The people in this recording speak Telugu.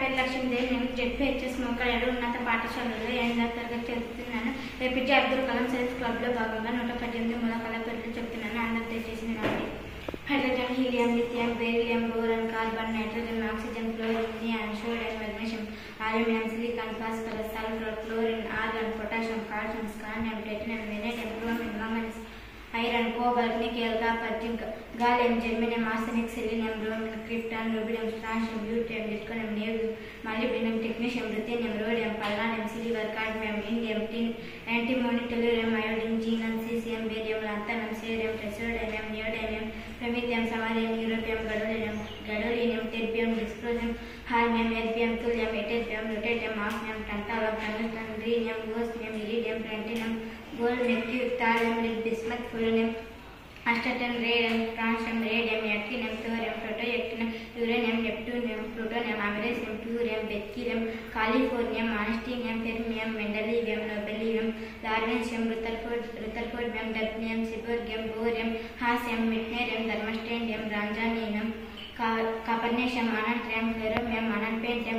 పేరు లక్ష్మీదేవి. నేను జెడ్పీహెచ్ఎస్ మోకాడు ఉన్నత పాఠశాలలో 8వ తరగతి చదువుతున్నాను. ఏపీజే అబ్దుల్ కలాం సైన్స్ క్లబ్లో భాగంగా 118 మూలకాల పేర్లు చెప్తున్నాను. అందరూ దయచేసి వినండి. Hydrogen, helium, lithium, beryllium, boron, carbon, nitrogen, oxygen, fluorine, sodium, magnesium, aluminium, silicon, phosphorus, sulphur, chlorine, argon, potassium, calcium, scandium, titanium, vanadium, bromine, manganese, iron, cobalt, nickel, copper, zinc, gallium, germanium, arsenic, selenium, bromine, krypton, rubidium, strontium, lutetium, zirconium, నేవియం, molybdenum, technetium, ruthenium, rhodium, palladium, silver, cadmium, indium, tin, antimony, tellurium, iodine, xenon, caesium, barium, lanthanum, cerium, praseodymium, neodymium, promethium, samarium, europium, gadolinium, terbium, dysprosium, హార్మియం, erbium, thulium, ytterbium, lutetium, osmium, tantalum, tungsten, rhenium, osmium, iridium, platinum, gold, mercury, thallium, lead, bismuth, polonium, astatine, radium, francium, radium, actinium, thorium, protactinium, uranium, neptunium, plutonium, americium, curium, berkelium, californium, einsteinium, fermium, mendelevium, nobelium, lawrencium, rutherfordium, dubnium, seaborgium, bohrium, hassium, meitnerium, darmstadtium, roentgenium, copernicium, ununtrium, flerovium, అనంపెంటియం,